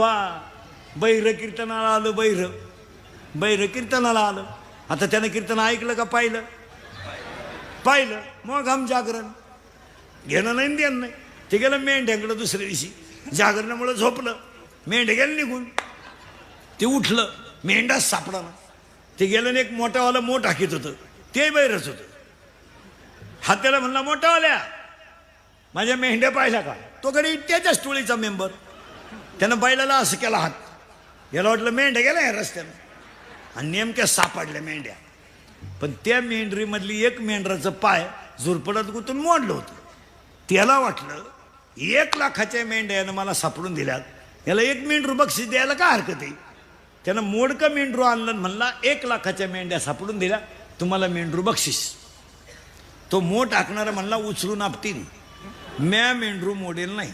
वा बैर कीर्तनाला आलं. बैर कीर्तनाला आलं. आता त्यानं कीर्तन ऐकलं का पाहिलं? मग आम जागरण घेणं नाही देणं नाही. ते गेलं मेंढ्याकडं दुसऱ्या दिवशी. जागरणामुळे झोपलं. मेंढ्या गेलं निघून. ते उठलं. मेंढाच सापडा ना. ते गेलं एक मोठावाला मोठ हाकीत होतं. ते बैरच होतं. हात्याला म्हणला मोठावाल्या माझ्या मेंढ्या पाहिल्या का? तो कडे त्याच्याच टोळीचा मेंबर. त्यानं बैलाला असं केला हात. याला वाटलं मेंढ्या गेल्या या रस्त्यानं आणि नेमक्या सापडल्या मेंढ्या. पण त्या मेंढरीमधली एक मेंढराचं पाय झुरपडात गुंतून मोडलं होतं. त्याला वाटलं 1 लाखाच्या मेंढ्या यानं मला सापडून दिल्यात, याला 1 मेंढरू बक्षीस द्यायला काय हरकत आहे. त्यानं मोडकं मेंढरू आणलं म्हणला 1 लाखाच्या मेंढ्या सापडून दिल्या, तुम्हाला मेंढरू बक्षीस. तो मोठ आखणारा म्हणला उचलून आपटीन, म्या मेंढरू मोडेल नाही.